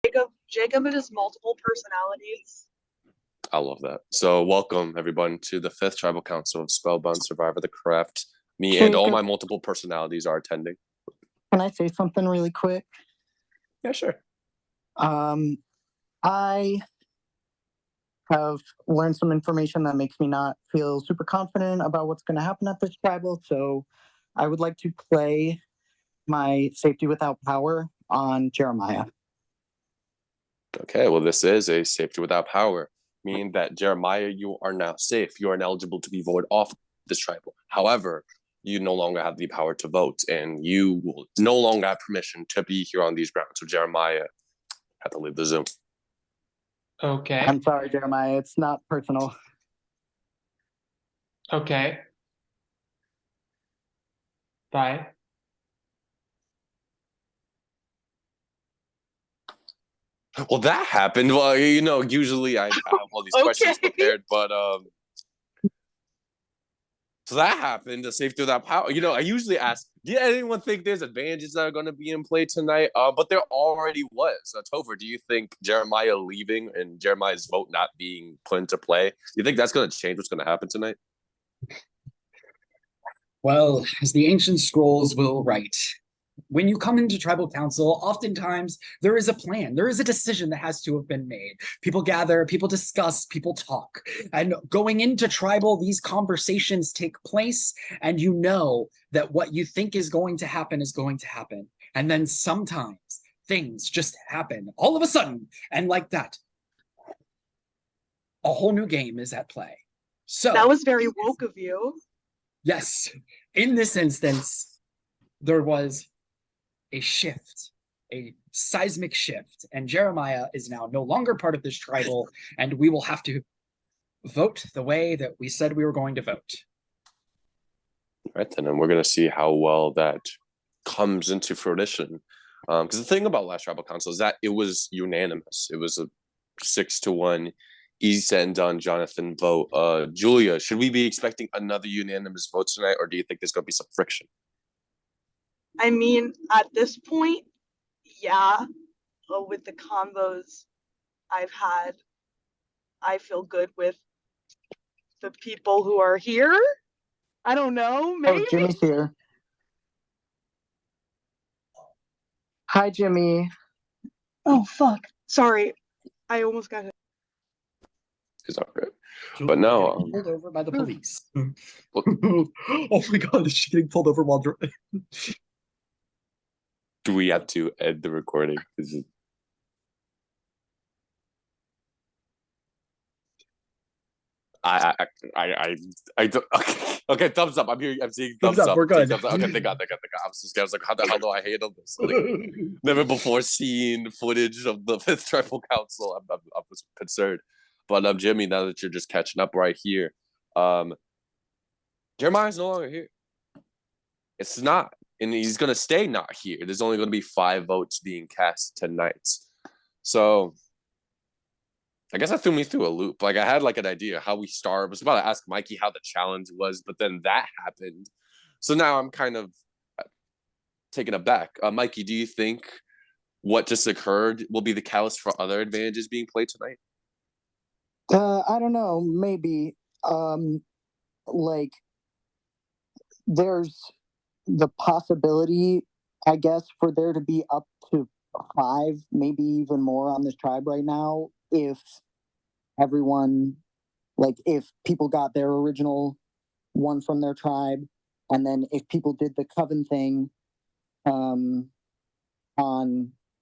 Jacob and his multiple personalities. I love that. So welcome everyone to the fifth tribal council of Spellbound Survivor the Craft. Me and all my multiple personalities are attending. Can I say something really quick? Yeah, sure. I have learned some information that makes me not feel super confident about what's going to happen at this tribal, so I would like to play my safety without power on Jeremiah. Okay, well, this is a safety without power, meaning that Jeremiah, you are now safe. You are ineligible to be voted off this tribal. However, you no longer have the power to vote, and you will no longer have permission to be here on these grounds. So Jeremiah had to leave the Zoom. Okay. I'm sorry, Jeremiah. It's not personal. Okay. Bye. Well, that happened. Well, usually I have all these questions prepared, but so that happened. The safety without power. I usually ask, did anyone think there's advantages that are going to be in play tonight? But there already was. Topher, do you think Jeremiah leaving and Jeremiah's vote not being put into play, you think that's going to change what's going to happen tonight? Well, as the ancient scrolls will write, when you come into tribal council, oftentimes there is a plan. There is a decision that has to have been made. People gather, people discuss, people talk. And going into tribal, these conversations take place, and you know that what you think is going to happen is going to happen. And then sometimes things just happen all of a sudden, and like that, a whole new game is at play. So that was very woke of you. Yes, in this instance, there was a shift, a seismic shift, and Jeremiah is now no longer part of this tribal, and we will have to vote the way that we said we were going to vote. Right then, and we're going to see how well that comes into fruition. Because the thing about last tribal council is that it was unanimous. It was a 6-1 easy said and done Jonathan vote. Julia, should we be expecting another unanimous vote tonight, or do you think there's going to be some friction? I mean, at this point, yeah, with the combos I've had, I feel good with the people who are here. I don't know, maybe? Oh, Jimmy's here. Hi, Jimmy. Oh, fuck. Sorry. I almost got it. It's all good. But no. Pulled over by the police. Oh my god, is she getting pulled over while driving? Do we have to end the recording? Okay, thumbs up. I'm seeing thumbs up. We're good. Okay, thank God. I'm so scared. I was like, how the hell do I handle this? Like, never before seen footage of the fifth tribal council. I was concerned. But Jimmy, now that you're just catching up right here, Jeremiah's no longer here. It's not. And he's going to stay not here. There's only going to be 5 votes being cast tonight. So I guess that threw me through a loop. Like, I had like an idea how we start. I was about to ask Mikey how the challenge was, but then that happened. So now I'm kind of taken aback. Mikey, do you think what just occurred will be the catalyst for other advantages being played tonight? I don't know. Maybe. Like, there's the possibility, I guess, for there to be up to 5, maybe even more on this tribe right now, if everyone, like, if people got their original one from their tribe, and then if people did the coven thing on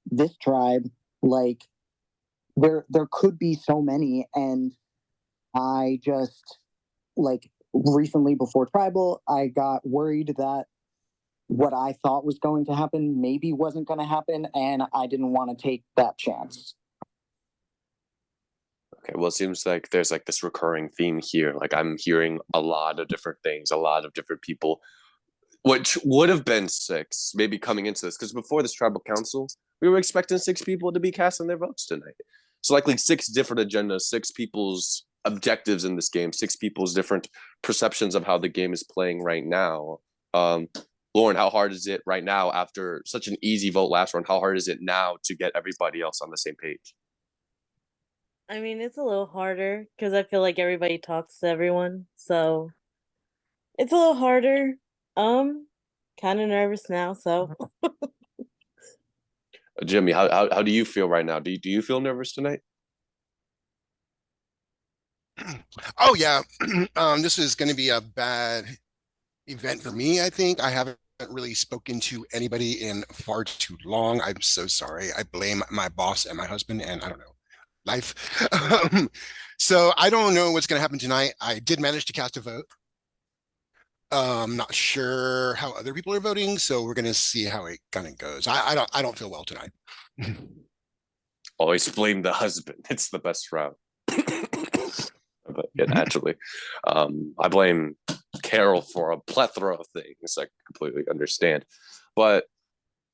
this tribe, like, there could be so many. And I just, like, recently before tribal, I got worried that what I thought was going to happen maybe wasn't going to happen, and I didn't want to take that chance. Okay, well, it seems like there's like this recurring theme here. Like, I'm hearing a lot of different things, a lot of different people, which would have been 6 maybe coming into this, because before this tribal council, we were expecting 6 people to be casting their votes tonight. So likely 6 different agendas, 6 people's objectives in this game, 6 people's different perceptions of how the game is playing right now. Lauren, how hard is it right now after such an easy vote last round? How hard is it now to get everybody else on the same page? I mean, it's a little harder because I feel like everybody talks to everyone, so it's a little harder. Kind of nervous now, so Jimmy, how do you feel right now? Do you feel nervous tonight? Oh yeah, this is going to be a bad event for me. I think I haven't really spoken to anybody in far too long. I'm so sorry. I blame my boss and my husband, and I don't know, life. So I don't know what's going to happen tonight. I did manage to cast a vote. Not sure how other people are voting, so we're going to see how it kind of goes. I don't feel well tonight. Always blame the husband. It's the best route. But yeah, naturally, I blame Carol for a plethora of things. I completely understand, but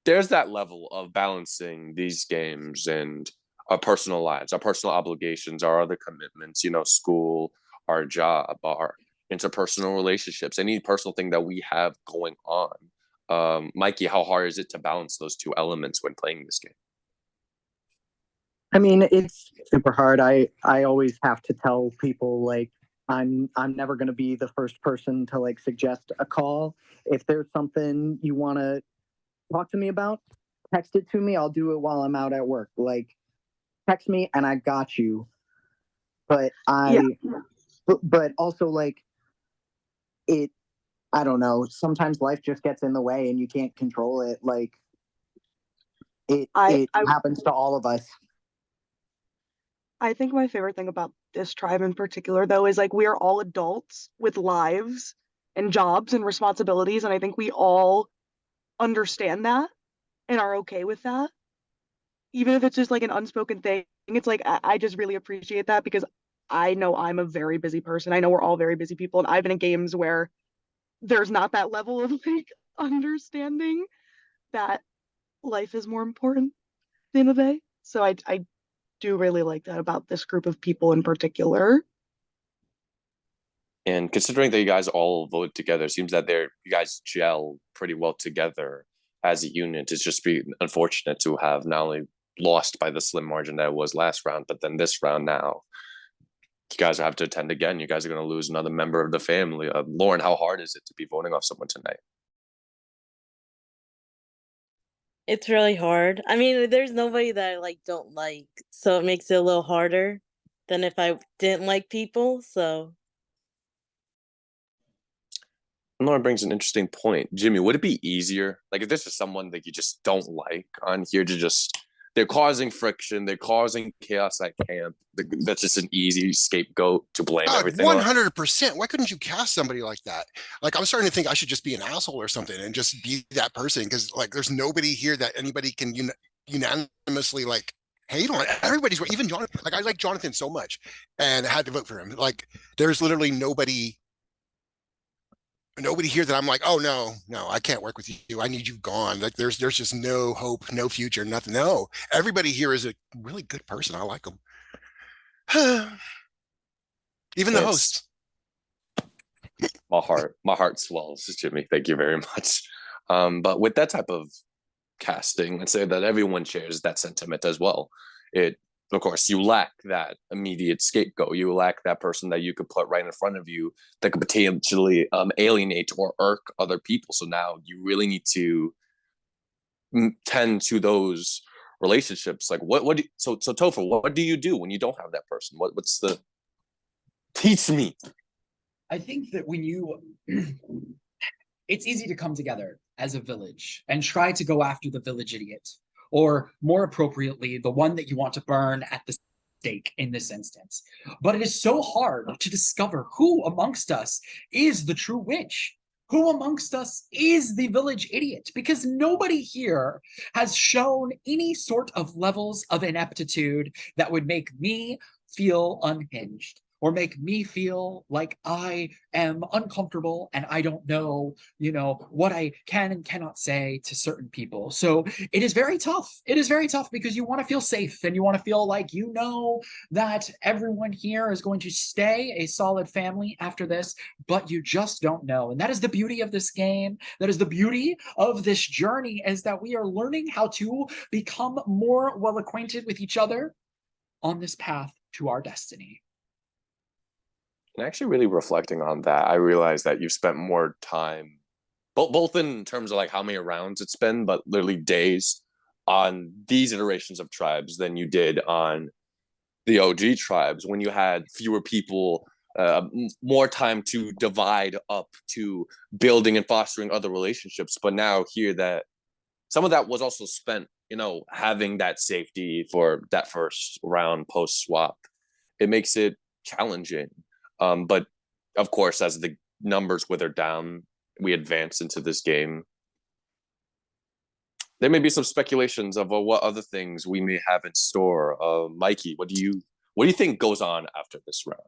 there's that level of balancing these games and our personal lives, our personal obligations, our other commitments. You know, school, our job, our interpersonal relationships, any personal thing that we have going on. Mikey, how hard is it to balance those two elements when playing this game? I mean, it's super hard. I always have to tell people like I'm never going to be the first person to like suggest a call. If there's something you want to talk to me about, text it to me. I'll do it while I'm out at work. Like text me and I got you. But but also like I don't know, sometimes life just gets in the way and you can't control it. Like it happens to all of us. I think my favorite thing about this tribe in particular, though, is like we are all adults with lives and jobs and responsibilities. And I think we all understand that and are okay with that. Even if it's just like an unspoken thing, it's like I just really appreciate that because I know I'm a very busy person. I know we're all very busy people. And I've been in games where there's not that level of like understanding that life is more important at the end of the day. So I do really like that about this group of people in particular. And considering that you guys all vote together, it seems that you guys gel pretty well together as a unit. It's just be unfortunate to have not only lost by the slim margin that it was last round, but then this round now, you guys have to attend again. You guys are going to lose another member of the family. Lauren, how hard is it to be voting off someone tonight? it's really hard. I mean, there's nobody that I like don't like, so it makes it a little harder than if I didn't like people. So Lauren brings an interesting point. Jimmy, would it be easier, like if this is someone that you just don't like on here, to just they're causing friction, they're causing chaos at camp. That's just an easy scapegoat to blame everything on. 100%. Why couldn't you cast somebody like that? Like I'm starting to think I should just be an asshole or something and just be that person because like there's nobody here that anybody can unanimously like hate on. Everybody's even Jonathan. Like I like Jonathan so much and I had to vote for him. Like there's literally nobody here that I'm like, oh no, I can't work with you. I need you gone. Like there's just no hope, no future, nothing. No, everybody here is a really good person. I like them. Even the host. My heart swells, Jimmy. Thank you very much. But with that type of casting, let's say that everyone shares that sentiment as well. Of course, you lack that immediate scapegoat. You lack that person that you could put right in front of you that could potentially alienate or irk other people. So now you really need to tend to those relationships. Like so Topher, what do you do when you don't have that person? What's the teach me? I think that when you it's easy to come together as a village and try to go after the village idiot, or more appropriately, the one that you want to burn at the stake in this instance. But it is so hard to discover who amongst us is the true witch. Who amongst us is the village idiot? Because nobody here has shown any sort of levels of ineptitude that would make me feel unhinged or make me feel like I am uncomfortable and I don't know, what I can and cannot say to certain people. So it is very tough. It is very tough because you want to feel safe and you want to feel like that everyone here is going to stay a solid family after this, but you just don't know. And that is the beauty of this game. That is the beauty of this journey, is that we are learning how to become more well acquainted with each other on this path to our destiny. And actually, really reflecting on that, I realized that you've spent more time, both in terms of like how many rounds it's been, but literally days on these iterations of tribes than you did on the OG tribes when you had fewer people, more time to divide up to building and fostering other relationships. But now here that some of that was also spent, having that safety for that first round post swap, it makes it challenging. But of course, as the numbers wither down, we advance into this game. There may be some speculations of what other things we may have in store. Mikey, what do you think goes on after this round?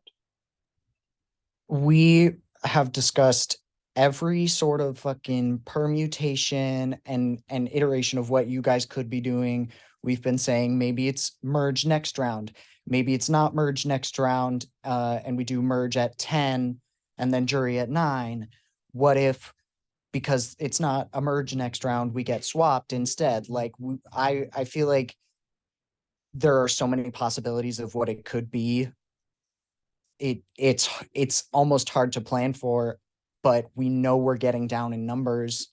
We have discussed every sort of fucking permutation and iteration of what you guys could be doing. We've been saying maybe it's merge next round, maybe it's not merge next round, and we do merge at 10 and then jury at 9. What if, because it's not a merge next round, we get swapped instead? Like, I feel like there are so many possibilities of what it could be. It's almost hard to plan for, but we know we're getting down in numbers,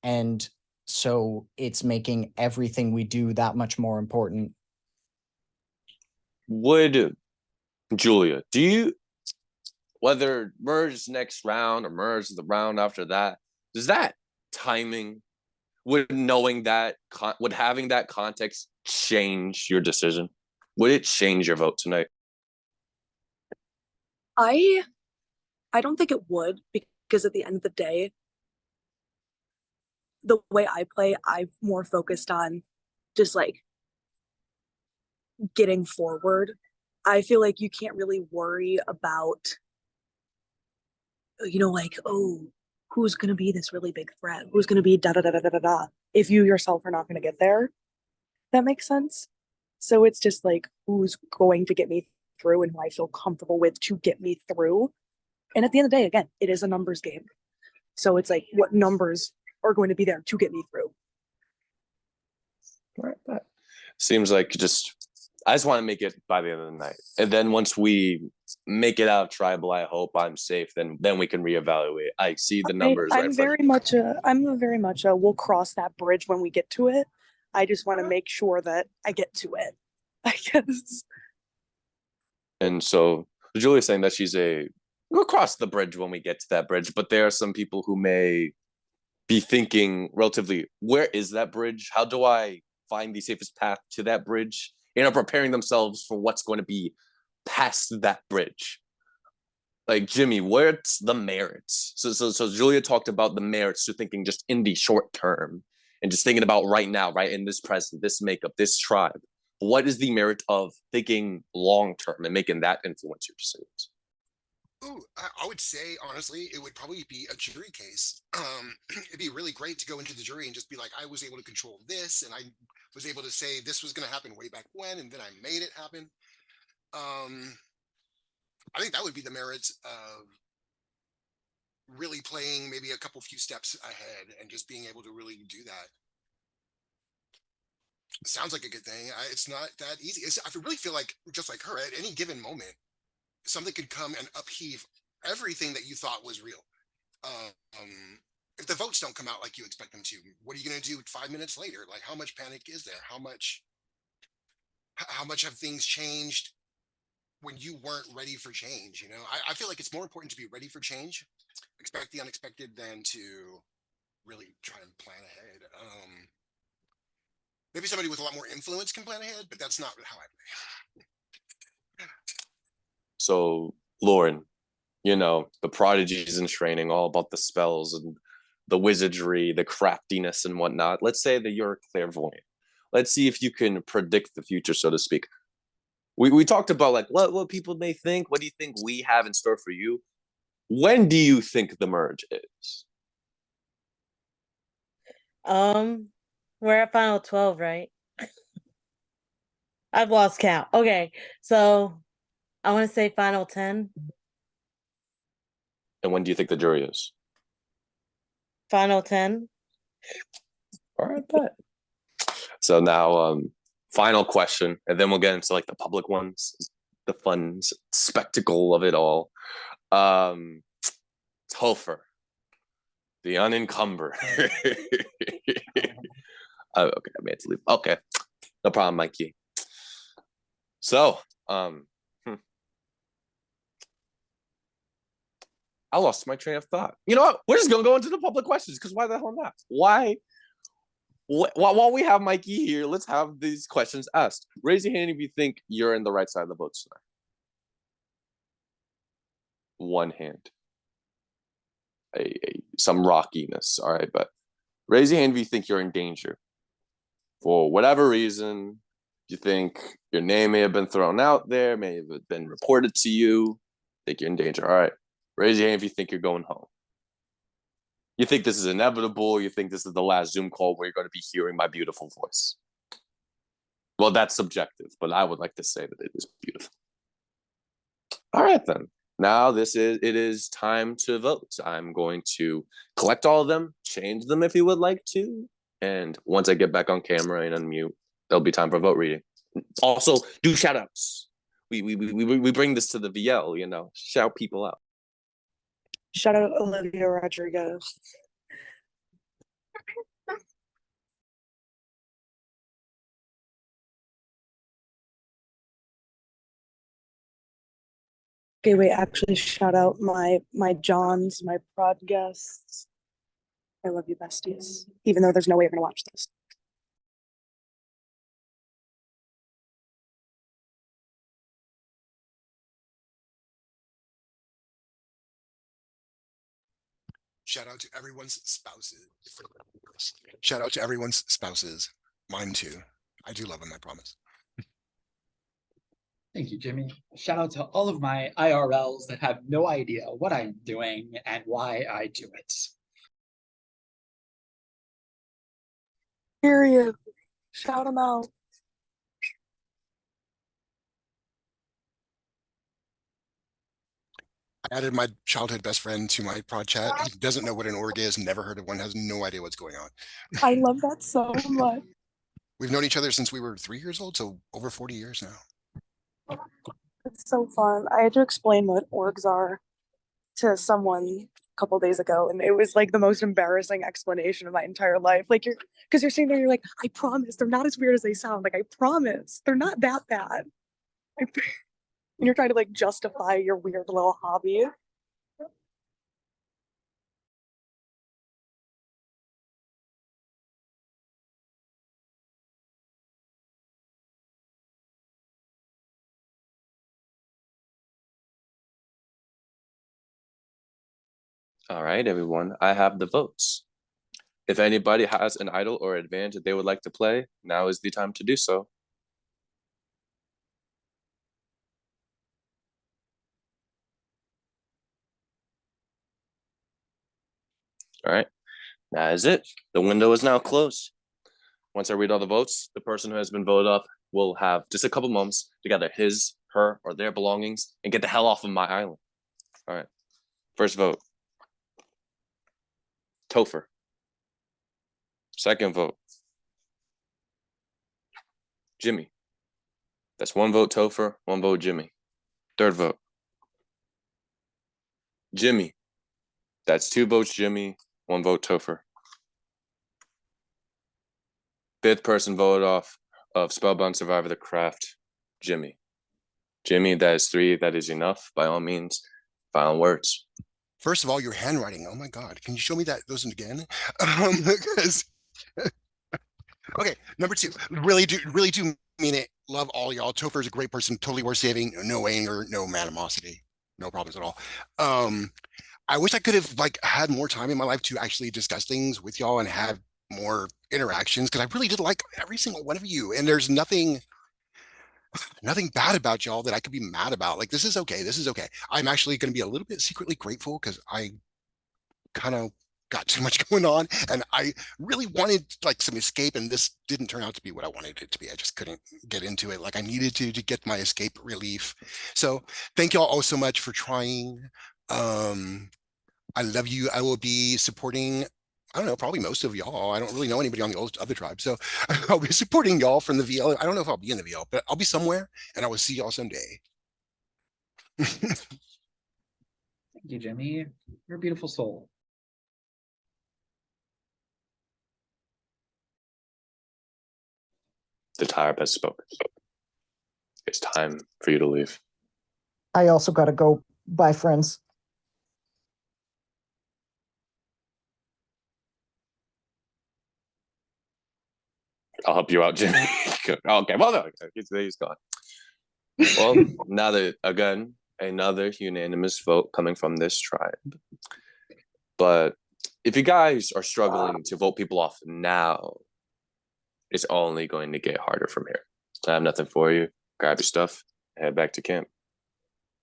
and so it's making everything we do that much more important. Would Julia, whether merge next round or merge the round after that, does that timing, would having that context change your decision? Would it change your vote tonight? I don't think it would, because at the end of the day, the way I play, I'm more focused on just like getting forward. I feel like you can't really worry about, like, oh, who's going to be this really big threat? Who's going to be da da da da da da, if you yourself are not going to get there. That makes sense. So it's just like, who's going to get me through and who I feel comfortable with to get me through. And at the end of the day, again, it is a numbers game. So it's like, what numbers are going to be there to get me through? Right. That seems like I just want to make it by the end of the night. And then once we make it out of tribal, I hope I'm safe. Then we can reevaluate. I see the numbers. I'm very much we'll cross that bridge when we get to it. I just want to make sure that I get to it, I guess. And so Julia's saying that we'll cross the bridge when we get to that bridge, but there are some people who may be thinking relatively, where is that bridge? How do I find the safest path to that bridge? Preparing themselves for what's going to be past that bridge. Like, Jimmy, where's the merits? So Julia talked about the merits to thinking just in the short term and just thinking about right now, right in this present, this makeup, this tribe. What is the merit of thinking long term and making that influence your decisions? Ooh, I would say honestly, it would probably be a jury case. It'd be really great to go into the jury and just be like, I was able to control this, and I was able to say this was going to happen way back when, and then I made it happen. I think that would be the merits of really playing maybe a few steps ahead and just being able to really do that. Sounds like a good thing. It's not that easy. I really feel like, just like her, at any given moment, something could come and upheave everything that you thought was real. If the votes don't come out like you expect them to, what are you going to do 5 minutes later? Like, how much panic is there? How much have things changed when you weren't ready for change? I feel like it's more important to be ready for change, expect the unexpected, than to really try and plan ahead. Maybe somebody with a lot more influence can plan ahead, but that's not how I play. So, Lauren, the prodigies in training, all about the spells and the wizardry, the craftiness and whatnot. Let's say that you're clairvoyant. Let's see if you can predict the future, so to speak. we talked about like what people may think. What do you think we have in store for you? When do you think the merge is? We're at final 12, right? I've lost count. Okay, so I want to say final 10, And when do you think the jury is? final 10. All right, bet. So now, final question, and then we'll get into like the public ones, the fun spectacle of it all. Topher, the unencumber. Oh, okay, I meant to leave. Okay, no problem, Mikey. So, I lost my train of thought. You know what? We're just gonna go into the public questions because why the hell not? Why? While we have Mikey here, let's have these questions asked. Raise your hand if you think you're in the right side of the vote tonight. One hand. Some rockiness. All right, but raise your hand if you think you're in danger. For whatever reason, you think your name may have been thrown out there, may have been reported to you, think you're in danger. All right. Raise your hand if you think you're going home. You think this is inevitable, you think this is the last Zoom call where you're going to be hearing my beautiful voice. Well, that's subjective, but I would like to say that it is beautiful. All right, then. Now it is time to vote. I'm going to collect all of them, change them if you would like to, and once I get back on camera and unmute, there'll be time for vote reading. Also, do shout outs. We bring this to the VL, you know, shout people out. Shout out Olivia Rodriguez. Okay, wait, actually shout out my Johns, my prod guests. I love you, besties. Even though there's no way you're gonna watch this. Shout out to everyone's spouses. Shout out to everyone's spouses. Mine too. I do love them, I promise. Thank you, Jimmy. Shout out to all of my IRLs that have no idea what I'm doing and why I do it. Period. Shout them out. I added my childhood best friend to my prod chat. He doesn't know what an org is, never heard of one, has no idea what's going on. I love that so much. We've known each other since we were 3 years old, so over 40 years now. It's so fun. I had to explain what orgs are to someone a couple days ago, and it was like the most embarrassing explanation of my entire life. Like because you're sitting there, you're like, I promise they're not as weird as they sound. Like I promise they're not that bad. And you're trying to like justify your weird little hobby. All right, everyone. I have the votes. If anybody has an idol or advantage that they would like to play, now is the time to do so. All right, that is it. The window is now closed. Once I read all the votes, the person who has been voted up will have just a couple moments to gather his, her, or their belongings and get the hell off of my island. All right, first vote. Topher. Second vote. Jimmy. That's one vote Topher, one vote Jimmy. Third vote. Jimmy. That's 2 votes Jimmy, 1 vote Topher. Fifth person voted off of Spellbound Survivor the Craft, Jimmy. Jimmy, that is 3. That is enough. By all means, final words. First of all, your handwriting. Oh my God. Can you show me those again? Because okay, number 2. Really do mean it. Love all y'all. Topher is a great person, totally worth saving. No anger, no animosity, no problems at all. I wish I could have like had more time in my life to actually discuss things with y'all and have more interactions because I really did like every single one of you. And there's nothing nothing bad about y'all that I could be mad about. Like, this is okay. This is okay. I'm actually going to be a little bit secretly grateful because I kind of got too much going on and I really wanted like some escape, and this didn't turn out to be what I wanted it to be. I just couldn't get into it like I needed to get my escape relief. So thank y'all all so much for trying. I love you. I will be supporting, I don't know, probably most of y'all. I don't really know anybody on the other tribe. So I'll be supporting y'all from the VL. I don't know if I'll be in the VL, but I'll be somewhere and I will see y'all someday. Thank you, Jimmy. You're a beautiful soul. The tire has spoken. It's time for you to leave. I also gotta go. Bye, friends. I'll help you out, Jimmy. Okay, well, no, he's gone. Well, now that, again, another unanimous vote coming from this tribe. But if you guys are struggling to vote people off now, it's only going to get harder from here. I have nothing for you. Grab your stuff, head back to camp.